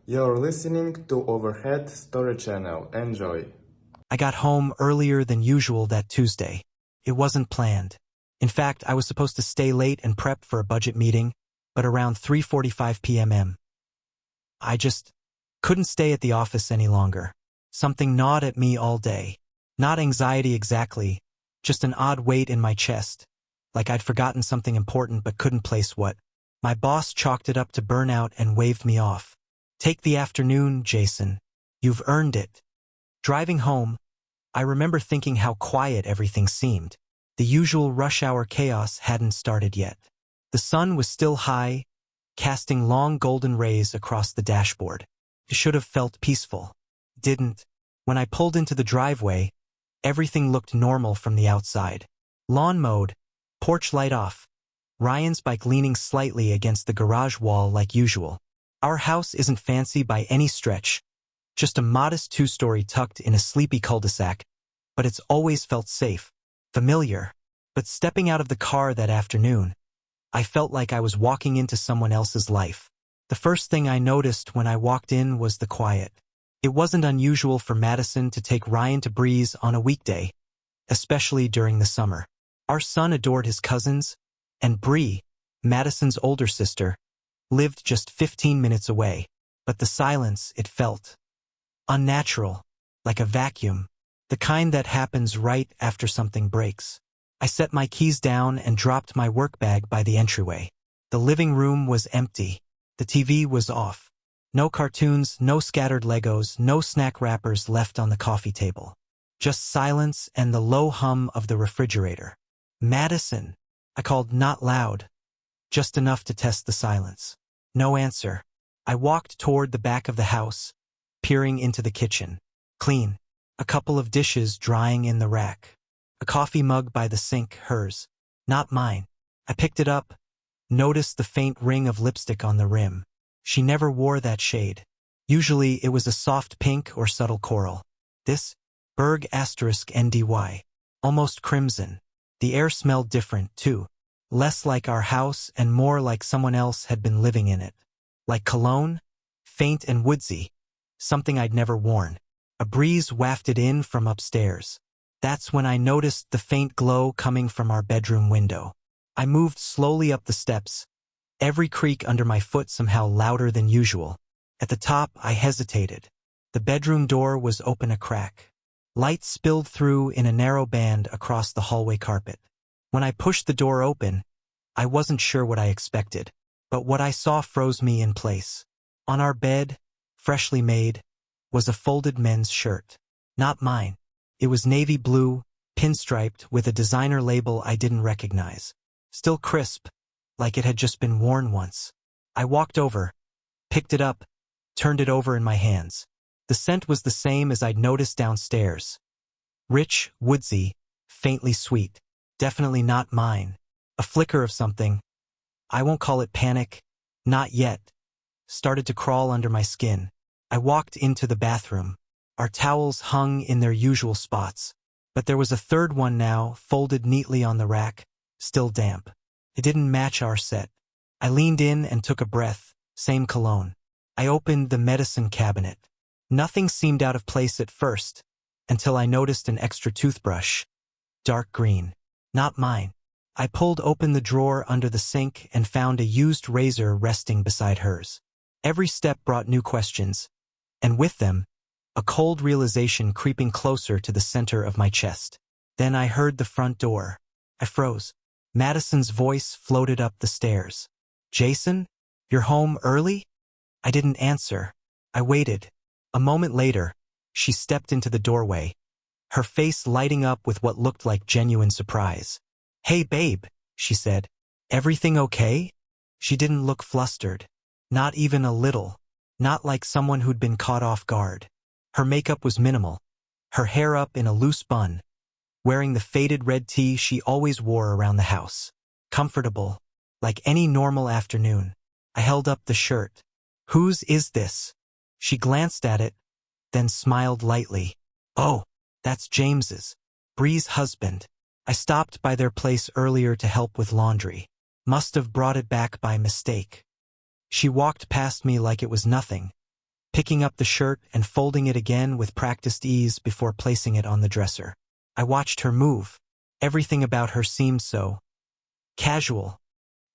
You're listening to Overhead Story Channel. Enjoy. I got home earlier than usual that Tuesday. It wasn't planned. In fact, I was supposed to stay late and prep for a budget meeting, but around 3:45 p.m. I just couldn't stay at the office any longer. Something gnawed at me all day. Not anxiety exactly, just an odd weight in my chest, like I'd forgotten something important but couldn't place what. My boss chalked it up to burnout and waved me off. Take the afternoon, Jason. You've earned it. Driving home, I remember thinking how quiet everything seemed. The usual rush hour chaos hadn't started yet. The sun was still high, casting long golden rays across the dashboard. It should have felt peaceful. Didn't. When I pulled into the driveway, everything looked normal from the outside. Lawn mowed, porch light off, Ryan's bike leaning slightly against the garage wall like usual. Our house isn't fancy by any stretch, just a modest two-story tucked in a sleepy cul-de-sac, but it's always felt safe, familiar. But stepping out of the car that afternoon, I felt like I was walking into someone else's life. The first thing I noticed when I walked in was the quiet. It wasn't unusual for Madison to take Ryan to Breeze on a weekday, especially during the summer. Our son adored his cousins, and Bree, Madison's older sister, lived just 15 minutes away. But the silence, it felt unnatural, like a vacuum, the kind that happens right after something breaks. I set my keys down and dropped my work bag by the entryway. The living room was empty. The TV was off. No cartoons, no scattered Legos, no snack wrappers left on the coffee table. Just silence and the low hum of the refrigerator. Madison, I called, not loud, just enough to test the silence. No answer. I walked toward the back of the house, peering into the kitchen. Clean. A couple of dishes drying in the rack. A coffee mug by the sink, hers, not mine. I picked it up, noticed the faint ring of lipstick on the rim. She never wore that shade. Usually it was a soft pink or subtle coral. This, Berg *NDY. Almost crimson. The air smelled different, too. Less like our house and more like someone else had been living in it. Like cologne, faint and woodsy, something I'd never worn. A breeze wafted in from upstairs. That's when I noticed the faint glow coming from our bedroom window. I moved slowly up the steps, every creak under my foot somehow louder than usual. At the top, I hesitated. The bedroom door was open a crack. Light spilled through in a narrow band across the hallway carpet. When I pushed the door open, I wasn't sure what I expected, but what I saw froze me in place. On our bed, freshly made, was a folded men's shirt. Not mine. It was navy blue, pinstriped, with a designer label I didn't recognize. Still crisp, like it had just been worn once. I walked over, picked it up, turned it over in my hands. The scent was the same as I'd noticed downstairs. Rich, woodsy, faintly sweet. Definitely not mine. A flicker of something, I won't call it panic, not yet, started to crawl under my skin. I walked into the bathroom. Our towels hung in their usual spots, but there was a third one now, folded neatly on the rack, still damp. It didn't match our set. I leaned in and took a breath, same cologne. I opened the medicine cabinet. Nothing seemed out of place at first, until I noticed an extra toothbrush. Dark green. Not mine. I pulled open the drawer under the sink and found a used razor resting beside hers. Every step brought new questions, and with them, a cold realization creeping closer to the center of my chest. Then I heard the front door. I froze. Madison's voice floated up the stairs. Jason, you're home early? I didn't answer. I waited. A moment later, she stepped into the doorway, her face lighting up with what looked like genuine surprise. Hey babe, she said. Everything okay? She didn't look flustered. Not even a little. Not like someone who'd been caught off guard. Her makeup was minimal, her hair up in a loose bun, wearing the faded red tee she always wore around the house. Comfortable, like any normal afternoon. I held up the shirt. Whose is this? She glanced at it, then smiled lightly. Oh, that's James's, Bree's husband. I stopped by their place earlier to help with laundry. Must have brought it back by mistake. She walked past me like it was nothing, picking up the shirt and folding it again with practiced ease before placing it on the dresser. I watched her move. Everything about her seemed so casual,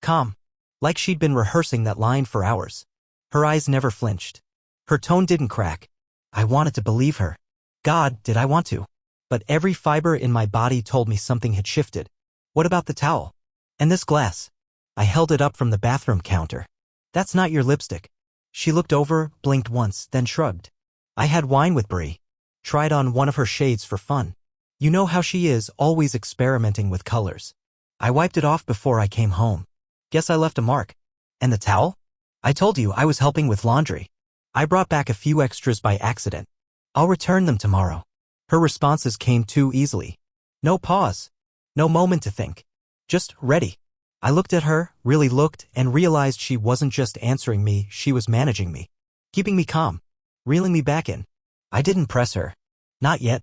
calm, like she'd been rehearsing that line for hours. Her eyes never flinched. Her tone didn't crack. I wanted to believe her. God, did I want to? But every fiber in my body told me something had shifted. What about the towel? And this glass? I held it up from the bathroom counter. That's not your lipstick. She looked over, blinked once, then shrugged. I had wine with Brie. Tried on one of her shades for fun. You know how she is, always experimenting with colors. I wiped it off before I came home. Guess I left a mark. And the towel? I told you I was helping with laundry. I brought back a few extras by accident. I'll return them tomorrow. Her responses came too easily. No pause. No moment to think. Just ready. I looked at her, really looked, and realized she wasn't just answering me, she was managing me. Keeping me calm. Reeling me back in. I didn't press her. Not yet.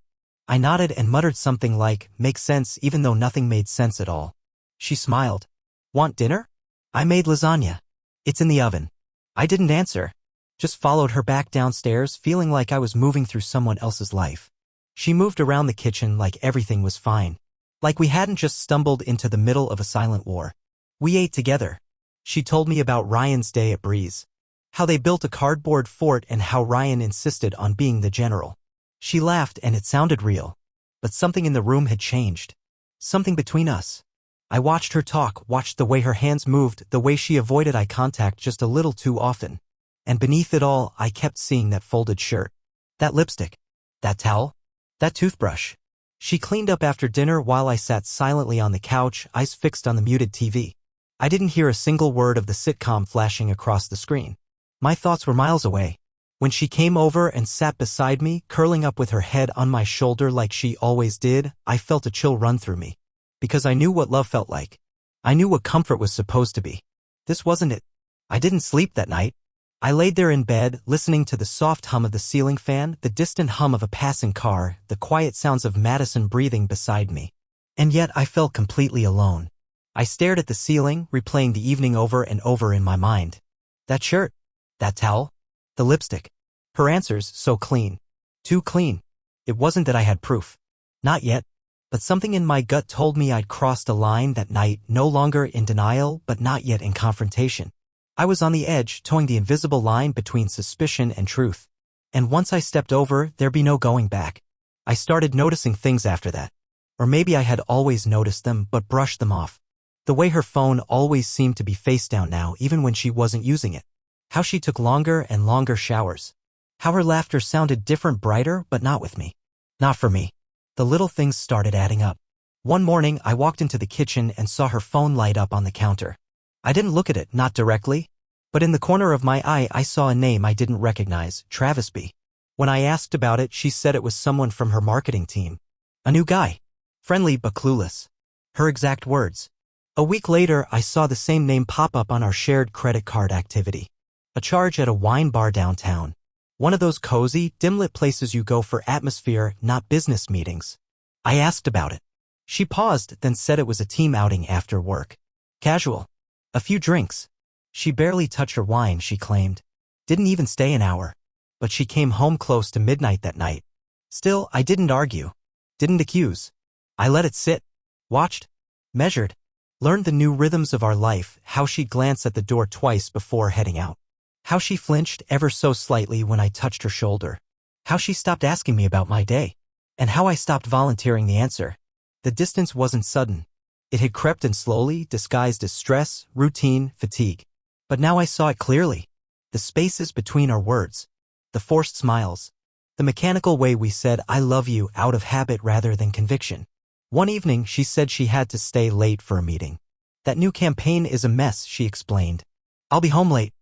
I nodded and muttered something like, makes sense even though nothing made sense at all. She smiled. Want dinner? I made lasagna. It's in the oven. I didn't answer. Just followed her back downstairs, feeling like I was moving through someone else's life. She moved around the kitchen like everything was fine. Like we hadn't just stumbled into the middle of a silent war. We ate together. She told me about Ryan's day at Bruises. How they built a cardboard fort and how Ryan insisted on being the general. She laughed and it sounded real. But something in the room had changed. Something between us. I watched her talk, watched the way her hands moved, the way she avoided eye contact just a little too often. And beneath it all, I kept seeing that folded shirt. That lipstick. That towel. That toothbrush. She cleaned up after dinner while I sat silently on the couch, eyes fixed on the muted TV. I didn't hear a single word of the sitcom flashing across the screen. My thoughts were miles away. When she came over and sat beside me, curling up with her head on my shoulder like she always did, I felt a chill run through me. Because I knew what love felt like. I knew what comfort was supposed to be. This wasn't it. I didn't sleep that night. I laid there in bed, listening to the soft hum of the ceiling fan, the distant hum of a passing car, the quiet sounds of Madison breathing beside me. And yet I felt completely alone. I stared at the ceiling, replaying the evening over and over in my mind. That shirt. That towel. The lipstick. Her answers so clean. Too clean. It wasn't that I had proof. Not yet. But something in my gut told me I'd crossed a line that night, no longer in denial, but not yet in confrontation. I was on the edge, towing the invisible line between suspicion and truth. And once I stepped over, there'd be no going back. I started noticing things after that. Or maybe I had always noticed them, but brushed them off. The way her phone always seemed to be face down now, even when she wasn't using it. How she took longer and longer showers. How her laughter sounded different, brighter, but not with me. Not for me. The little things started adding up. One morning, I walked into the kitchen and saw her phone light up on the counter. I didn't look at it, not directly. But in the corner of my eye, I saw a name I didn't recognize, Travis B. When I asked about it, she said it was someone from her marketing team. A new guy. Friendly but clueless. Her exact words. A week later, I saw the same name pop up on our shared credit card activity. A charge at a wine bar downtown. One of those cozy, dim-lit places you go for atmosphere, not business meetings. I asked about it. She paused, then said it was a team outing after work. Casual. A few drinks. She barely touched her wine, she claimed. Didn't even stay an hour. But she came home close to midnight that night. Still, I didn't argue. Didn't accuse. I let it sit. Watched. Measured. Learned the new rhythms of our life, how she'd glance at the door twice before heading out. How she flinched ever so slightly when I touched her shoulder. How she stopped asking me about my day. And how I stopped volunteering the answer. The distance wasn't sudden. It had crept in slowly, disguised as stress, routine, fatigue. But now I saw it clearly. The spaces between our words. The forced smiles. The mechanical way we said I love you out of habit rather than conviction. One evening, she said she had to stay late for a meeting. That new campaign is a mess, she explained. I'll be home late.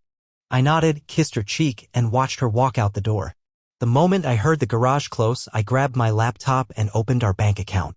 I nodded, kissed her cheek, and watched her walk out the door. The moment I heard the garage close, I grabbed my laptop and opened our bank account.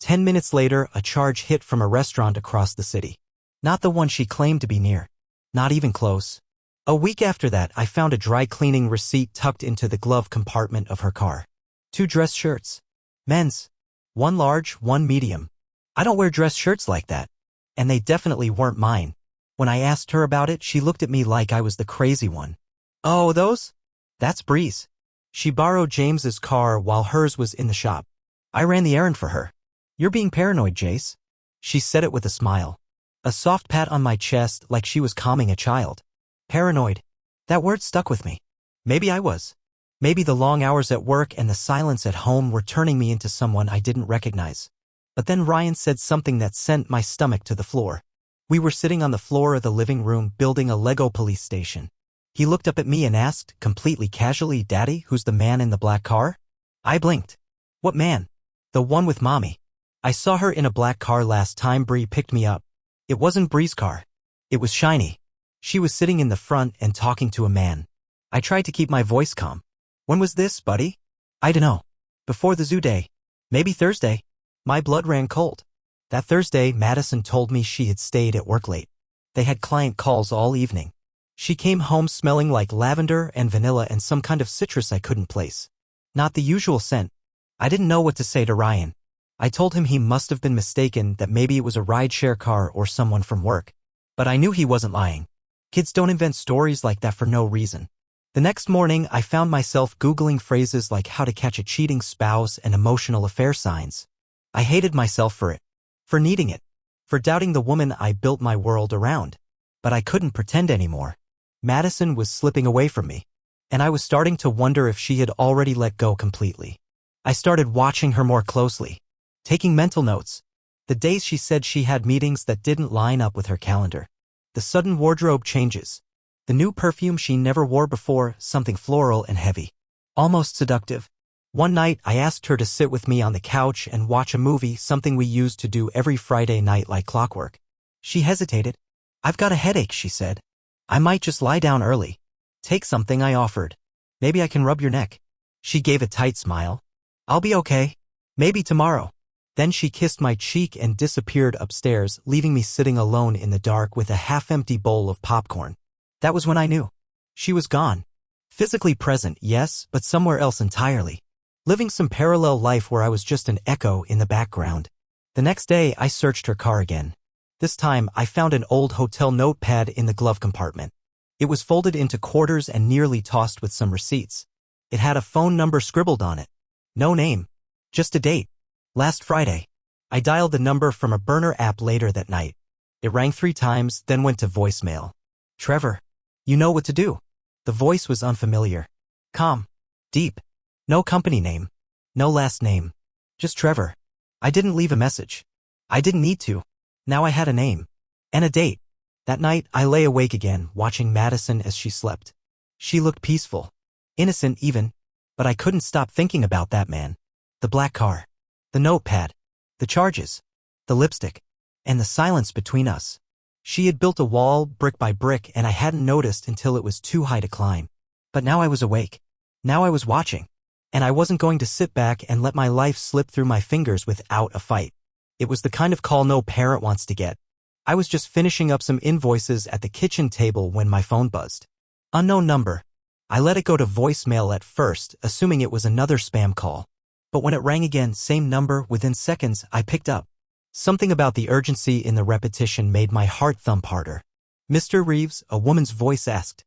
10 minutes later, a charge hit from a restaurant across the city. Not the one she claimed to be near. Not even close. A week after that, I found a dry cleaning receipt tucked into the glove compartment of her car. 2 dress shirts. Men's. 1 large, 1 medium. I don't wear dress shirts like that. And they definitely weren't mine. When I asked her about it, she looked at me like I was the crazy one. Oh, those? That's Breeze. She borrowed James's car while hers was in the shop. I ran the errand for her. You're being paranoid, Jace. She said it with a smile. A soft pat on my chest like she was calming a child. Paranoid. That word stuck with me. Maybe I was. Maybe the long hours at work and the silence at home were turning me into someone I didn't recognize. But then Ryan said something that sent my stomach to the floor. We were sitting on the floor of the living room building a Lego police station. He looked up at me and asked, completely casually, Daddy, who's the man in the black car? I blinked. What man? The one with Mommy. I saw her in a black car last time Bree picked me up. It wasn't Bree's car. It was shiny. She was sitting in the front and talking to a man. I tried to keep my voice calm. When was this, buddy? I dunno. Before the zoo day. Maybe Thursday. My blood ran cold. That Thursday, Madison told me she had stayed at work late. They had client calls all evening. She came home smelling like lavender and vanilla and some kind of citrus I couldn't place. Not the usual scent. I didn't know what to say to Ryan. I told him he must have been mistaken, that maybe it was a rideshare car or someone from work. But I knew he wasn't lying. Kids don't invent stories like that for no reason. The next morning, I found myself Googling phrases like how to catch a cheating spouse and emotional affair signs. I hated myself for it. For needing it. For doubting the woman I built my world around. But I couldn't pretend anymore. Madison was slipping away from me. And I was starting to wonder if she had already let go completely. I started watching her more closely. Taking mental notes. The days she said she had meetings that didn't line up with her calendar. The sudden wardrobe changes. The new perfume she never wore before, something floral and heavy. Almost seductive. One night, I asked her to sit with me on the couch and watch a movie, something we used to do every Friday night like clockwork. She hesitated. I've got a headache, she said. I might just lie down early. Take something, I offered. Maybe I can rub your neck. She gave a tight smile. I'll be okay. Maybe tomorrow. Then she kissed my cheek and disappeared upstairs, leaving me sitting alone in the dark with a half-empty bowl of popcorn. That was when I knew. She was gone. Physically present, yes, but somewhere else entirely. Living some parallel life where I was just an echo in the background. The next day, I searched her car again. This time, I found an old hotel notepad in the glove compartment. It was folded into quarters and nearly tossed with some receipts. It had a phone number scribbled on it. No name. Just a date. Last Friday. I dialed the number from a burner app later that night. It rang 3 times, then went to voicemail. Trevor. You know what to do. The voice was unfamiliar. Calm. Deep. No company name. No last name. Just Trevor. I didn't leave a message. I didn't need to. Now I had a name. And a date. That night, I lay awake again, watching Madison as she slept. She looked peaceful. Innocent even. But I couldn't stop thinking about that man. The black car. The notepad. The charges. The lipstick. And the silence between us. She had built a wall, brick by brick, and I hadn't noticed until it was too high to climb. But now I was awake. Now I was watching. And I wasn't going to sit back and let my life slip through my fingers without a fight. It was the kind of call no parent wants to get. I was just finishing up some invoices at the kitchen table when my phone buzzed. Unknown number. I let it go to voicemail at first, assuming it was another spam call. But when it rang again, same number, within seconds, I picked up. Something about the urgency in the repetition made my heart thump harder. Mr. Reeves, a woman's voice asked.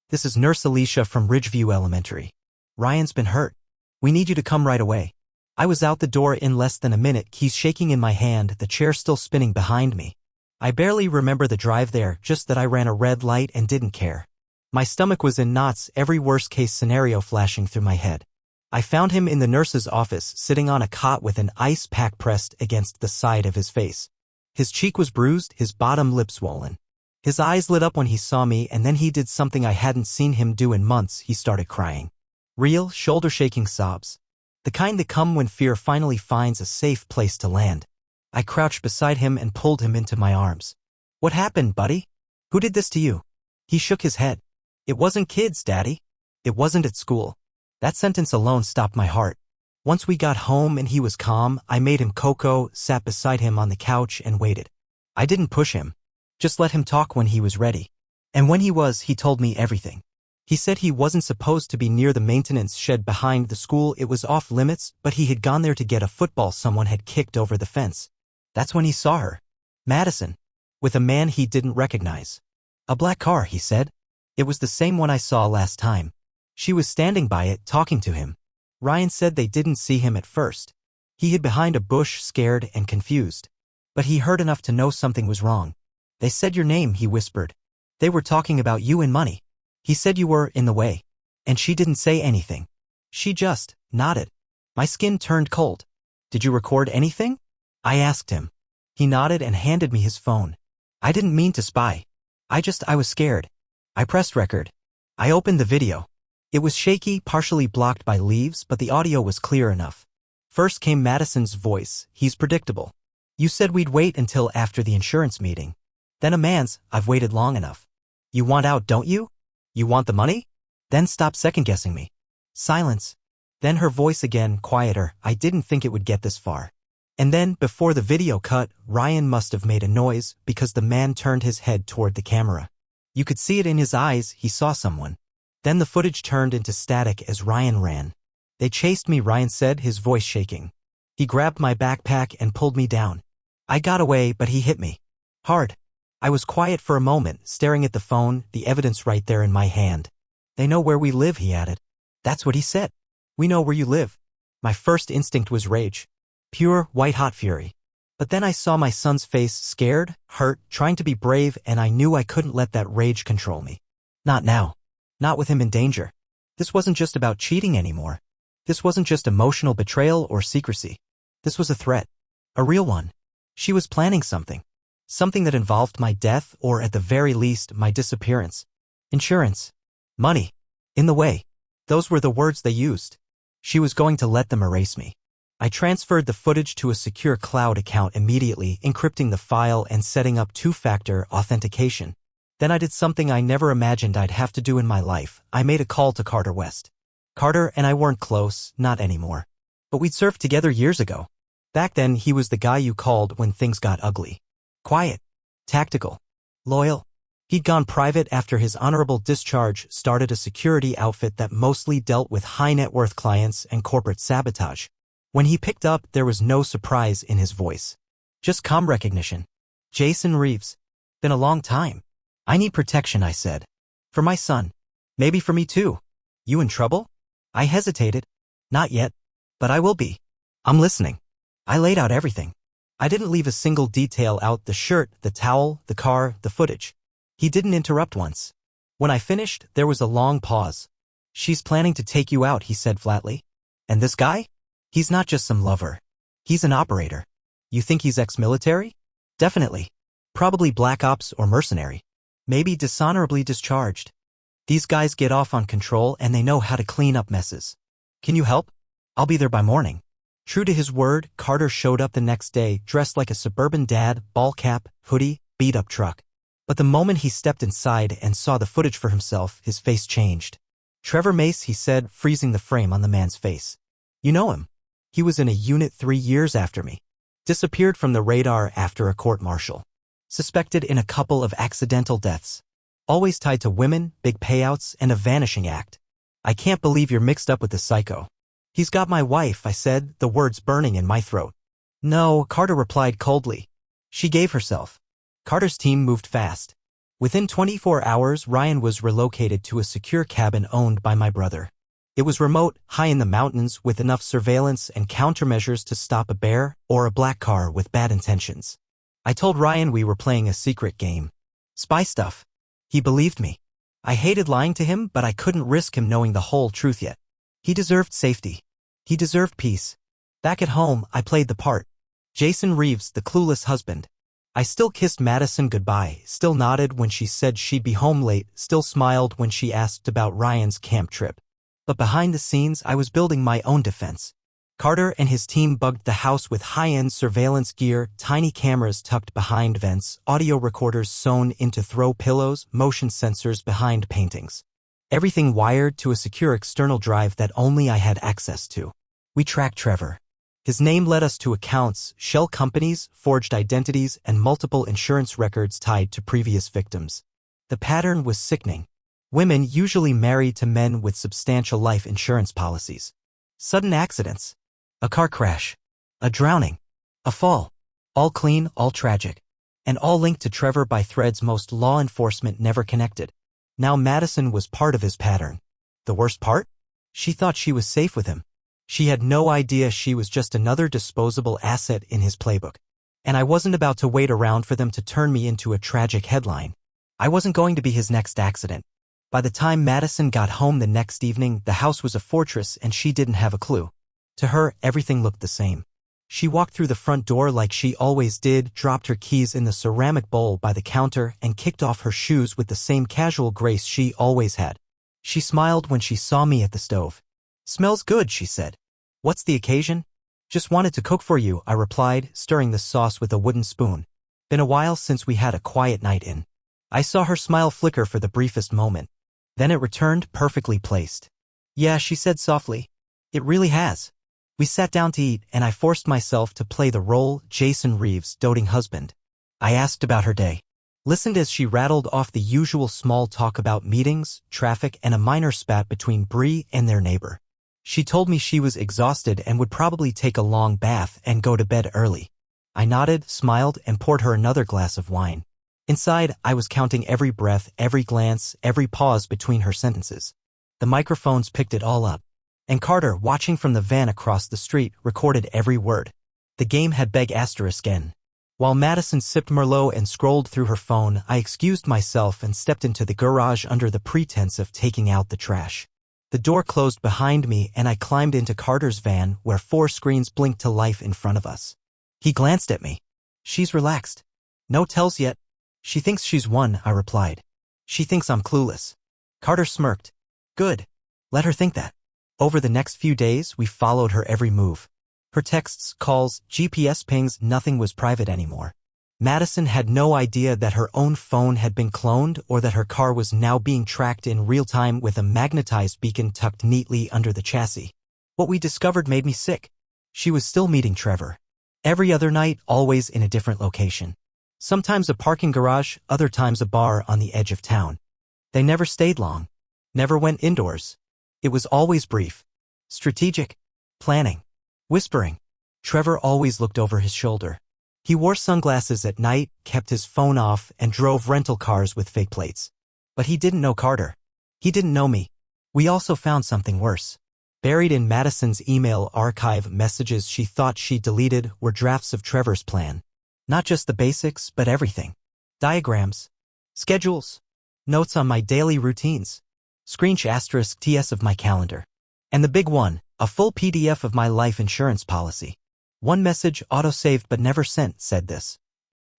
This is Nurse Alicia from Ridgeview Elementary. Ryan's been hurt. We need you to come right away. I was out the door in less than a minute, keys shaking in my hand, the chair still spinning behind me. I barely remember the drive there, just that I ran a red light and didn't care. My stomach was in knots, every worst-case scenario flashing through my head. I found him in the nurse's office, sitting on a cot with an ice pack pressed against the side of his face. His cheek was bruised, his bottom lip swollen. His eyes lit up when he saw me, and then he did something I hadn't seen him do in months. He started crying. Real, shoulder-shaking sobs. The kind that come when fear finally finds a safe place to land. I crouched beside him and pulled him into my arms. What happened, buddy? Who did this to you? He shook his head. It wasn't kids, Daddy. It wasn't at school. That sentence alone stopped my heart. Once we got home and he was calm, I made him cocoa, sat beside him on the couch and waited. I didn't push him. Just let him talk when he was ready. And when he was, he told me everything. He said he wasn't supposed to be near the maintenance shed behind the school, it was off limits, but he had gone there to get a football someone had kicked over the fence. That's when he saw her. Madison. With a man he didn't recognize. A black car, he said. It was the same one I saw last time. She was standing by it, talking to him. Ryan said they didn't see him at first. He hid behind a bush, scared and confused. But he heard enough to know something was wrong. They said your name, he whispered. They were talking about you and money. He said you were in the way. And she didn't say anything. She just nodded. My skin turned cold. Did you record anything? I asked him. He nodded and handed me his phone. I didn't mean to spy. I was scared. I pressed record. I opened the video. It was shaky, partially blocked by leaves, but the audio was clear enough. First came Madison's voice. He's predictable. You said we'd wait until after the insurance meeting. Then a man's, I've waited long enough. You want out, don't you? You want the money? Then stop second-guessing me. Silence. Then her voice again, quieter. I didn't think it would get this far. And then, before the video cut, Ryan must have made a noise because the man turned his head toward the camera. You could see it in his eyes, he saw someone. Then the footage turned into static as Ryan ran. They chased me, Ryan said, his voice shaking. He grabbed my backpack and pulled me down. I got away, but he hit me. Hard. I was quiet for a moment, staring at the phone, the evidence right there in my hand. They know where we live, he added. That's what he said. We know where you live. My first instinct was rage. Pure, white-hot fury. But then I saw my son's face, scared, hurt, trying to be brave, and I knew I couldn't let that rage control me. Not now. Not with him in danger. This wasn't just about cheating anymore. This wasn't just emotional betrayal or secrecy. This was a threat. A real one. She was planning something. Something that involved my death or, at the very least, my disappearance. Insurance. Money. In the way. Those were the words they used. She was going to let them erase me. I transferred the footage to a secure cloud account immediately, encrypting the file and setting up two-factor authentication. Then I did something I never imagined I'd have to do in my life. I made a call to Carter West. Carter and I weren't close, not anymore. But we'd surfed together years ago. Back then, he was the guy you called when things got ugly. Quiet. Tactical. Loyal. He'd gone private after his honorable discharge, started a security outfit that mostly dealt with high-net-worth clients and corporate sabotage. When he picked up, there was no surprise in his voice. Just calm recognition. Jason Reeves. Been a long time. I need protection, I said. For my son. Maybe for me too. You in trouble? I hesitated. Not yet. But I will be. I'm listening. I laid out everything. I didn't leave a single detail out: the shirt, the towel, the car, the footage. He didn't interrupt once. When I finished, there was a long pause. She's planning to take you out, he said flatly. And this guy? He's not just some lover. He's an operator. You think he's ex-military? Definitely. Probably black ops or mercenary. Maybe dishonorably discharged. These guys get off on control and they know how to clean up messes. Can you help? I'll be there by morning. True to his word, Carter showed up the next day, dressed like a suburban dad, ball cap, hoodie, beat-up truck. But the moment he stepped inside and saw the footage for himself, his face changed. Trevor Mace, he said, freezing the frame on the man's face. You know him. He was in a unit 3 years after me. Disappeared from the radar after a court-martial. Suspected in a couple of accidental deaths. Always tied to women, big payouts, and a vanishing act. I can't believe you're mixed up with the psycho. He's got my wife, I said, the words burning in my throat. No, Carter replied coldly. She gave herself. Carter's team moved fast. Within 24 hours, Ryan was relocated to a secure cabin owned by my brother. It was remote, high in the mountains, with enough surveillance and countermeasures to stop a bear or a black car with bad intentions. I told Ryan we were playing a secret game. Spy stuff. He believed me. I hated lying to him, but I couldn't risk him knowing the whole truth yet. He deserved safety. He deserved peace. Back at home, I played the part. Jason Reeves, the clueless husband. I still kissed Madison goodbye, still nodded when she said she'd be home late, still smiled when she asked about Ryan's camp trip. But behind the scenes, I was building my own defense. Carter and his team bugged the house with high-end surveillance gear, tiny cameras tucked behind vents, audio recorders sewn into throw pillows, motion sensors behind paintings. Everything wired to a secure external drive that only I had access to. We tracked Trevor. His name led us to accounts, shell companies, forged identities, and multiple insurance records tied to previous victims. The pattern was sickening. Women usually married to men with substantial life insurance policies. Sudden accidents. A car crash. A drowning. A fall. All clean, all tragic. And all linked to Trevor by threads most law enforcement never connected. Now Madison was part of his pattern. The worst part? She thought she was safe with him. She had no idea she was just another disposable asset in his playbook. And I wasn't about to wait around for them to turn me into a tragic headline. I wasn't going to be his next accident. By the time Madison got home the next evening, the house was a fortress and she didn't have a clue. To her, everything looked the same. She walked through the front door like she always did, dropped her keys in the ceramic bowl by the counter, and kicked off her shoes with the same casual grace she always had. She smiled when she saw me at the stove. "Smells good," she said. "What's the occasion?" "Just wanted to cook for you," I replied, stirring the sauce with a wooden spoon. "Been a while since we had a quiet night in." I saw her smile flicker for the briefest moment. Then it returned, perfectly placed. "Yeah," she said softly. "It really has." We sat down to eat, and I forced myself to play the role Jason Reeves' doting husband. I asked about her day. Listened as she rattled off the usual small talk about meetings, traffic, and a minor spat between Bree and their neighbor. She told me she was exhausted and would probably take a long bath and go to bed early. I nodded, smiled, and poured her another glass of wine. Inside, I was counting every breath, every glance, every pause between her sentences. The microphones picked it all up. And Carter, watching from the van across the street, recorded every word. The game had beg asterisk N. While Madison sipped Merlot and scrolled through her phone, I excused myself and stepped into the garage under the pretense of taking out the trash. The door closed behind me and I climbed into Carter's van where 4 screens blinked to life in front of us. He glanced at me. "She's relaxed. No tells yet." "She thinks she's won," I replied. "She thinks I'm clueless." Carter smirked. "Good. Let her think that." Over the next few days, we followed her every move. Her texts, calls, GPS pings, nothing was private anymore. Madison had no idea that her own phone had been cloned or that her car was now being tracked in real time with a magnetized beacon tucked neatly under the chassis. What we discovered made me sick. She was still meeting Trevor. Every other night, always in a different location. Sometimes a parking garage, other times a bar on the edge of town. They never stayed long. Never went indoors. It was always brief. Strategic. Planning. Whispering. Trevor always looked over his shoulder. He wore sunglasses at night, kept his phone off, and drove rental cars with fake plates. But he didn't know Carter. He didn't know me. We also found something worse. Buried in Madison's email archive, messages she thought she deleted were drafts of Trevor's plan. Not just the basics, but everything. Diagrams. Schedules. Notes on my daily routines. Screenshot asterisk TS of my calendar. And the big one, a full PDF of my life insurance policy. One message, auto-saved but never sent, said this.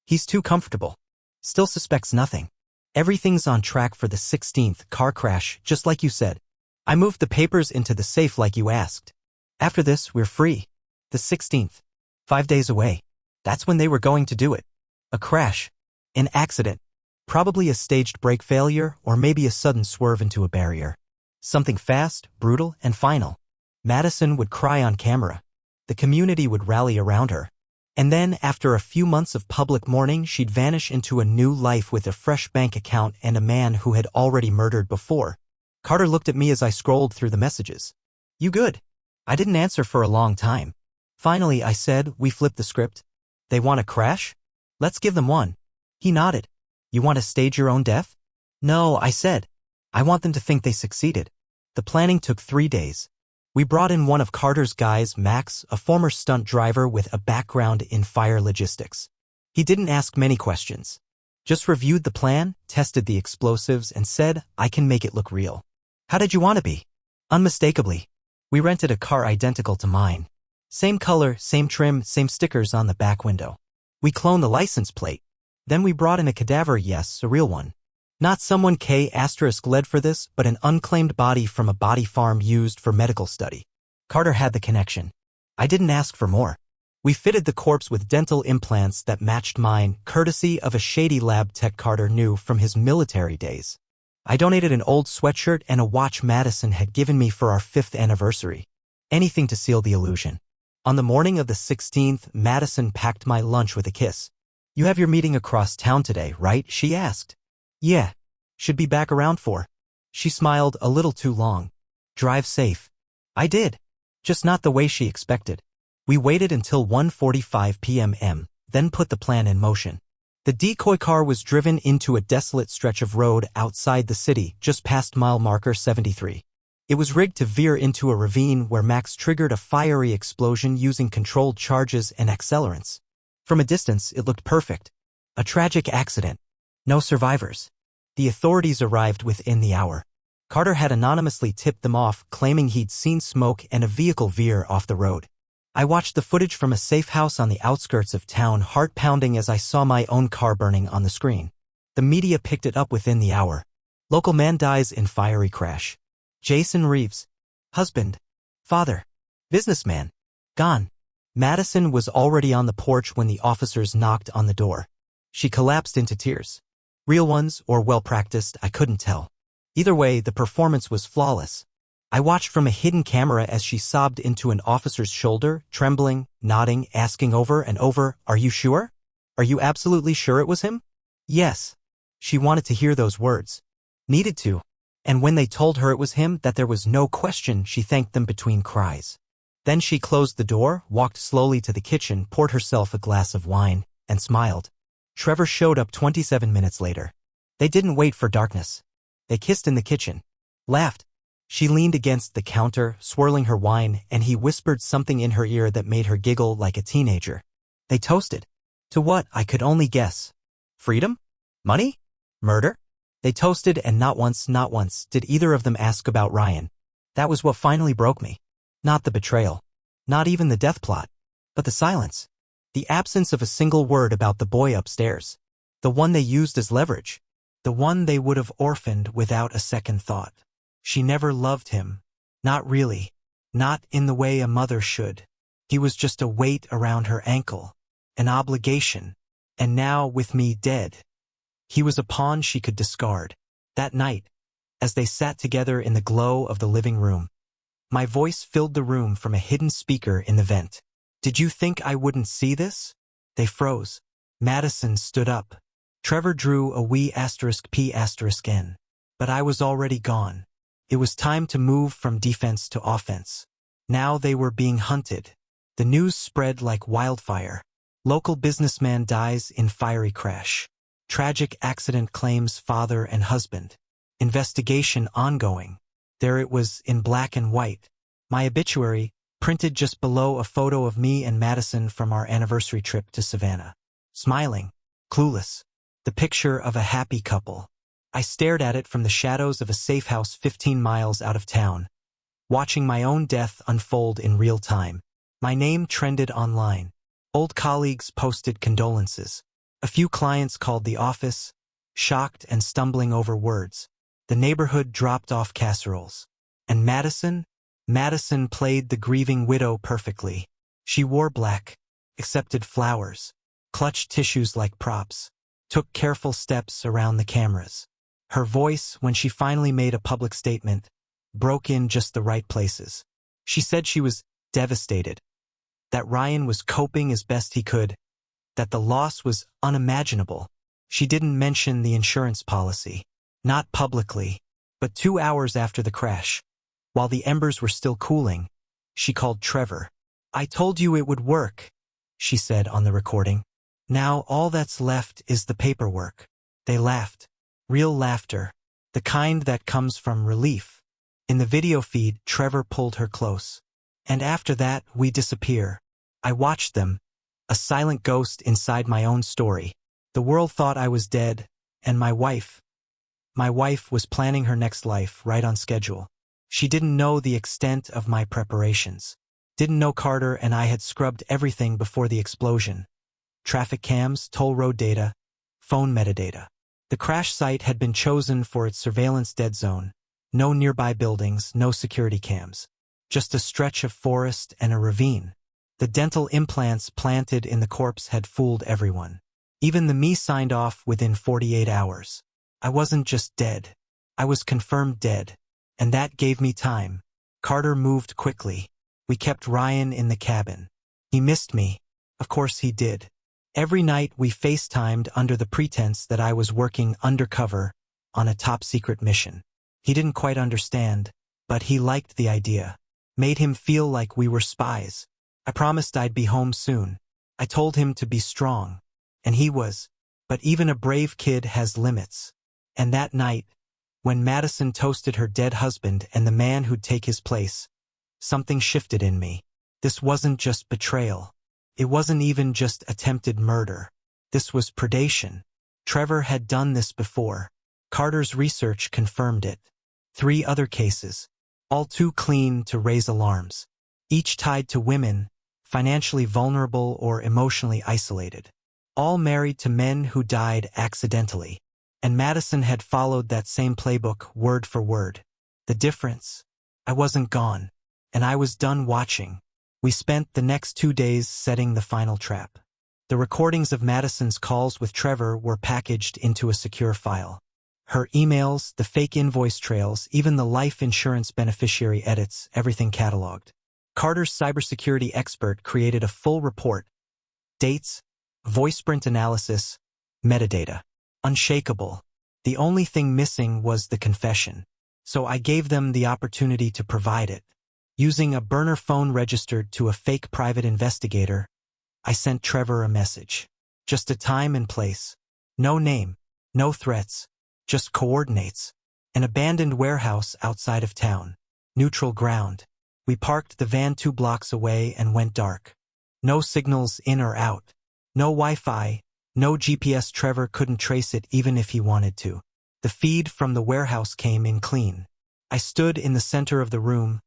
"He's too comfortable. Still suspects nothing. Everything's on track for the 16th car crash, just like you said. I moved the papers into the safe like you asked. After this, we're free. The 16th. 5 days away. That's when they were going to do it. A crash. An accident. Probably a staged brake failure or maybe a sudden swerve into a barrier. Something fast, brutal, and final. Madison would cry on camera. The community would rally around her. And then, after a few months of public mourning, she'd vanish into a new life with a fresh bank account and a man who had already murdered before. Carter looked at me as I scrolled through the messages. "You good?" I didn't answer for a long time. Finally, I said, "We flipped the script. They want a crash? Let's give them one." He nodded. "You want to stage your own death?" "No," I said. "I want them to think they succeeded." The planning took 3 days. We brought in one of Carter's guys, Max, a former stunt driver with a background in fire logistics. He didn't ask many questions. Just reviewed the plan, tested the explosives, and said, "I can make it look real." "How did you want to be?" "Unmistakably." We rented a car identical to mine. Same color, same trim, same stickers on the back window. We cloned the license plate. Then we brought in a cadaver, yes, a real one. Not someone K** led for this, but an unclaimed body from a body farm used for medical study. Carter had the connection. I didn't ask for more. We fitted the corpse with dental implants that matched mine, courtesy of a shady lab tech Carter knew from his military days. I donated an old sweatshirt and a watch Madison had given me for our 5th anniversary. Anything to seal the illusion. On the morning of the 16th, Madison packed my lunch with a kiss. "You have your meeting across town today, right?" she asked. "Yeah. Should be back around 4. She smiled a little too long. "Drive safe." I did. Just not the way she expected. We waited until 1:45 p.m., then put the plan in motion. The decoy car was driven into a desolate stretch of road outside the city, just past mile marker 73. It was rigged to veer into a ravine where Max triggered a fiery explosion using controlled charges and accelerants. From a distance, it looked perfect. A tragic accident. No survivors. The authorities arrived within the hour. Carter had anonymously tipped them off, claiming he'd seen smoke and a vehicle veer off the road. I watched the footage from a safe house on the outskirts of town, heart pounding as I saw my own car burning on the screen. The media picked it up within the hour. Local man dies in fiery crash. Jason Reeves. Husband. Father. Businessman. Gone. Madison was already on the porch when the officers knocked on the door. She collapsed into tears. Real ones or well-practiced, I couldn't tell. Either way, the performance was flawless. I watched from a hidden camera as she sobbed into an officer's shoulder, trembling, nodding, asking over and over, "Are you sure? Are you absolutely sure it was him?" Yes. She wanted to hear those words. Needed to. And when they told her it was him, that there was no question, she thanked them between cries. Then she closed the door, walked slowly to the kitchen, poured herself a glass of wine, and smiled. Trevor showed up 27 minutes later. They didn't wait for darkness. They kissed in the kitchen. Laughed. She leaned against the counter, swirling her wine, and he whispered something in her ear that made her giggle like a teenager. They toasted. To what, I could only guess. Freedom? Money? Murder? They toasted, and not once did either of them ask about Ryan. That was what finally broke me. Not the betrayal. Not even the death plot. But the silence. The absence of a single word about the boy upstairs. The one they used as leverage. The one they would have orphaned without a second thought. She never loved him. Not really. Not in the way a mother should. He was just a weight around her ankle. An obligation. And now, with me dead, he was a pawn she could discard. That night, as they sat together in the glow of the living room, my voice filled the room from a hidden speaker in the vent. Did you think I wouldn't see this? They froze. Madison stood up. Trevor drew a wee *P***N. But I was already gone. It was time to move from defense to offense. Now they were being hunted. The news spread like wildfire. Local businessman dies in fiery crash. Tragic accident claims father and husband. Investigation ongoing. There it was in black and white. My obituary, printed just below a photo of me and Madison from our anniversary trip to Savannah. Smiling. Clueless. The picture of a happy couple. I stared at it from the shadows of a safe house 15 miles out of town, watching my own death unfold in real time. My name trended online. Old colleagues posted condolences. A few clients called the office, shocked and stumbling over words. The neighborhood dropped off casseroles. And Madison played the grieving widow perfectly. She wore black, accepted flowers, clutched tissues like props, took careful steps around the cameras. Her voice, when she finally made a public statement, broke in just the right places. She said she was devastated, that Ryan was coping as best he could, that the loss was unimaginable. She didn't mention the insurance policy. Not publicly, but 2 hours after the crash, while the embers were still cooling, she called Trevor. "I told you it would work," she said on the recording. "Now all that's left is the paperwork." They laughed. Real laughter. The kind that comes from relief. In the video feed, Trevor pulled her close. And after that, we disappear. I watched them, a silent ghost inside my own story. The world thought I was dead, and my wife was planning her next life right on schedule. She didn't know the extent of my preparations. Didn't know Carter and I had scrubbed everything before the explosion. Traffic cams, toll road data, phone metadata. The crash site had been chosen for its surveillance dead zone. No nearby buildings, no security cams. Just a stretch of forest and a ravine. The dental implants planted in the corpse had fooled everyone. Even the me signed off within 48 hours. I wasn't just dead. I was confirmed dead. And that gave me time. Carter moved quickly. We kept Ryan in the cabin. He missed me. Of course he did. Every night we FaceTimed under the pretense that I was working undercover on a top-secret mission. He didn't quite understand, but he liked the idea. Made him feel like we were spies. I promised I'd be home soon. I told him to be strong. And he was. But even a brave kid has limits. And that night, When Madison toasted her dead husband and the man who'd take his place, something shifted in me. This wasn't just betrayal. It wasn't even just attempted murder. This was predation. Trevor had done this before. Carter's research confirmed it. 3 other cases, all too clean to raise alarms, each tied to women, financially vulnerable or emotionally isolated, all married to men who died accidentally. And Madison had followed that same playbook word for word. The difference? I wasn't gone, and I was done watching. We spent the next 2 days setting the final trap. The recordings of Madison's calls with Trevor were packaged into a secure file. Her emails, the fake invoice trails, even the life insurance beneficiary edits, everything cataloged. Carter's cybersecurity expert created a full report. Dates, voice print analysis, metadata. Unshakable. The only thing missing was the confession. So I gave them the opportunity to provide it. Using a burner phone registered to a fake private investigator, I sent Trevor a message. Just a time and place. No name, no threats, just coordinates. An abandoned warehouse outside of town. Neutral ground. We parked the van 2 blocks away and went dark. No signals in or out. No Wi-Fi, no GPS. Trevor couldn't trace it even if he wanted to. The feed from the warehouse came in clean. I stood in the center of the room,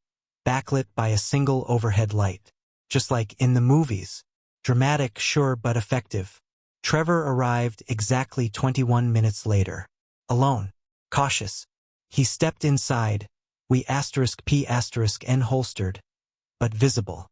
backlit by a single overhead light. Just like in the movies. Dramatic, sure, but effective. Trevor arrived exactly 21 minutes later. Alone. Cautious. He stepped inside. We *P*N holstered. But visible.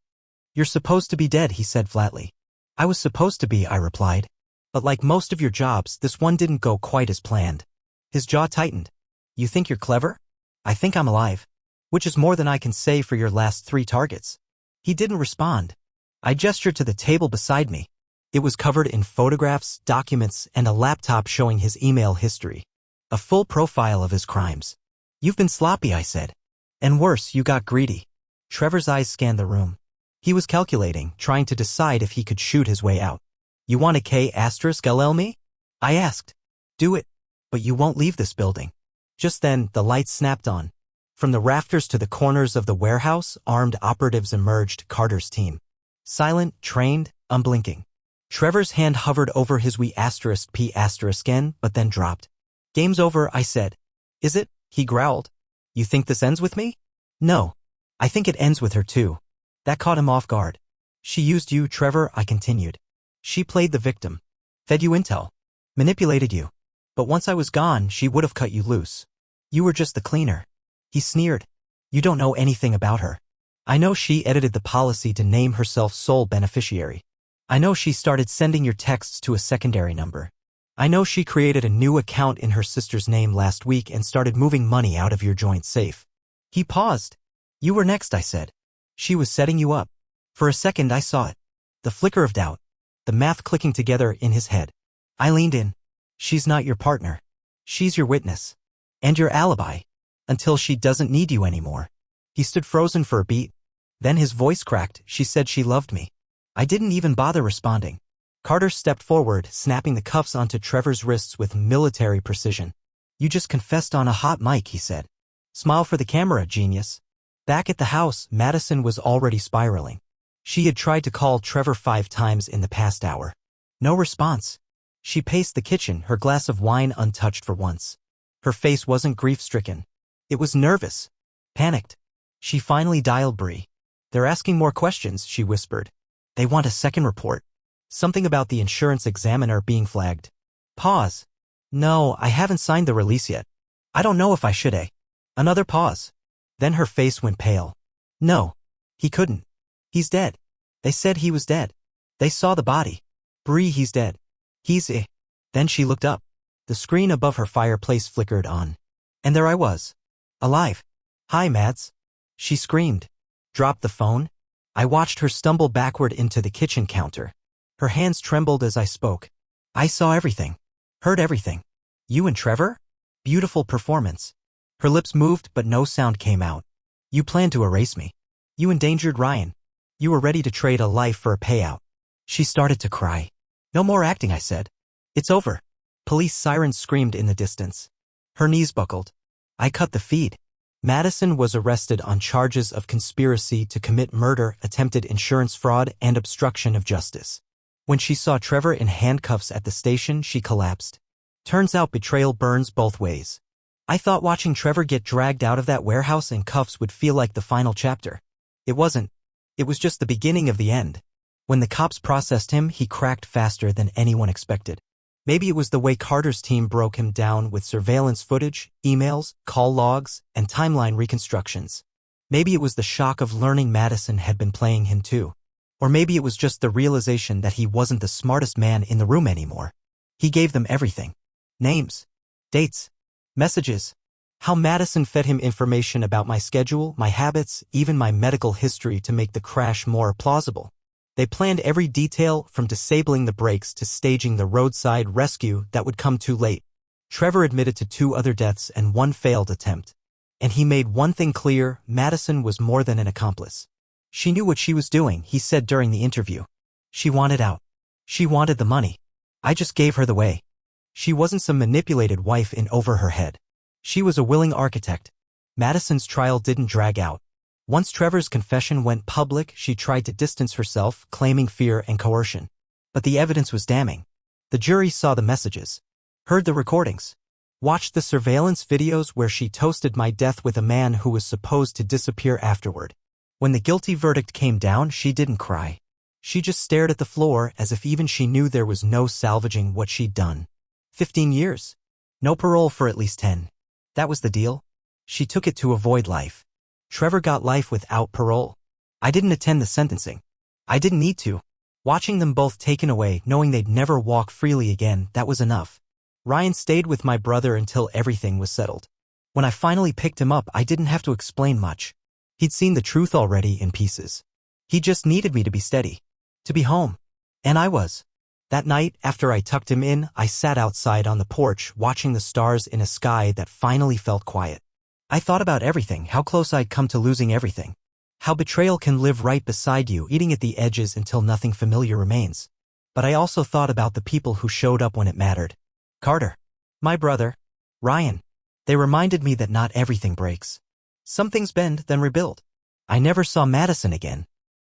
"You're supposed to be dead," he said flatly. "I was supposed to be," I replied. "But like most of your jobs, this one didn't go quite as planned." His jaw tightened. "You think you're clever? I think I'm alive. Which is more than I can say for your last 3 targets." He didn't respond. I gestured to the table beside me. It was covered in photographs, documents, and a laptop showing his email history. A full profile of his crimes. "You've been sloppy," I said. "And worse, you got greedy." Trevor's eyes scanned the room. He was calculating, trying to decide if he could shoot his way out. "You want a K*LL me?" I asked. "Do it. But you won't leave this building." Just then, the lights snapped on. From the rafters to the corners of the warehouse, armed operatives emerged. Carter's team. Silent, trained, unblinking. Trevor's hand hovered over his *P*N, but then dropped. "Game's over," I said. "Is it?" He growled. "You think this ends with me?" "No. I think it ends with her too." That caught him off guard. "She used you, Trevor," I continued. "She played the victim. Fed you intel. Manipulated you. But once I was gone, she would have cut you loose. You were just the cleaner." He sneered. "You don't know anything about her. I know she edited the policy to name herself sole beneficiary. I know she started sending your texts to a secondary number. I know she created a new account in her sister's name last week and started moving money out of your joint safe." He paused. "You were next," I said. "She was setting you up." For a second I saw it. The flicker of doubt. The math clicking together in his head. I leaned in. "She's not your partner. She's your witness. And your alibi. Until she doesn't need you anymore." He stood frozen for a beat. Then his voice cracked. "She said she loved me." I didn't even bother responding. Carter stepped forward, snapping the cuffs onto Trevor's wrists with military precision. "You just confessed on a hot mic," he said. "Smile for the camera, genius." Back at the house, Madison was already spiraling. She had tried to call Trevor 5 times in the past hour. No response. She paced the kitchen, her glass of wine untouched for once. Her face wasn't grief-stricken. It was nervous. Panicked. She finally dialed Bree. "They're asking more questions," she whispered. "They want a second report. Something about the insurance examiner being flagged." Pause. "No, I haven't signed the release yet. I don't know if I should, eh?" Another pause. Then her face went pale. "No. He couldn't. He's dead. They said he was dead. They saw the body. Bree, he's dead. He's eh." Then she looked up. The screen above her fireplace flickered on. And there I was. Alive. "Hi, Mads." She screamed. Dropped the phone. I watched her stumble backward into the kitchen counter. Her hands trembled as I spoke. "I saw everything. Heard everything. You and Trevor? Beautiful performance." Her lips moved, but no sound came out. "You planned to erase me. You endangered Ryan. You were ready to trade a life for a payout." She started to cry. "No more acting," I said. "It's over." Police sirens screamed in the distance. Her knees buckled. I cut the feed. Madison was arrested on charges of conspiracy to commit murder, attempted insurance fraud, and obstruction of justice. When she saw Trevor in handcuffs at the station, she collapsed. Turns out betrayal burns both ways. I thought watching Trevor get dragged out of that warehouse in cuffs would feel like the final chapter. It wasn't. It was just the beginning of the end. When the cops processed him, he cracked faster than anyone expected. Maybe it was the way Carter's team broke him down with surveillance footage, emails, call logs, and timeline reconstructions. Maybe it was the shock of learning Madison had been playing him too. Or maybe it was just the realization that he wasn't the smartest man in the room anymore. He gave them everything. Names, dates, messages. How Madison fed him information about my schedule, my habits, even my medical history to make the crash more plausible. They planned every detail from disabling the brakes to staging the roadside rescue that would come too late. Trevor admitted to 2 other deaths and 1 failed attempt. And he made one thing clear: Madison was more than an accomplice. She knew what she was doing, he said during the interview. She wanted out. She wanted the money. I just gave her the way. She wasn't some manipulated wife in over her head. She was a willing architect. Madison's trial didn't drag out. Once Trevor's confession went public, she tried to distance herself, claiming fear and coercion. But the evidence was damning. The jury saw the messages, heard the recordings, watched the surveillance videos where she toasted my death with a man who was supposed to disappear afterward. When the guilty verdict came down, she didn't cry. She just stared at the floor as if even she knew there was no salvaging what she'd done. 15 years. No parole for at least 10. That was the deal. She took it to avoid life. Trevor got life without parole. I didn't attend the sentencing. I didn't need to. Watching them both taken away, knowing they'd never walk freely again, that was enough. Ryan stayed with my brother until everything was settled. When I finally picked him up, I didn't have to explain much. He'd seen the truth already in pieces. He just needed me to be steady, to be home. And I was. That night, after I tucked him in, I sat outside on the porch, watching the stars in a sky that finally felt quiet. I thought about everything, how close I'd come to losing everything. How betrayal can live right beside you, eating at the edges until nothing familiar remains. But I also thought about the people who showed up when it mattered. Carter. My brother. Ryan. They reminded me that not everything breaks. Some things bend, then rebuild. I never saw Madison again.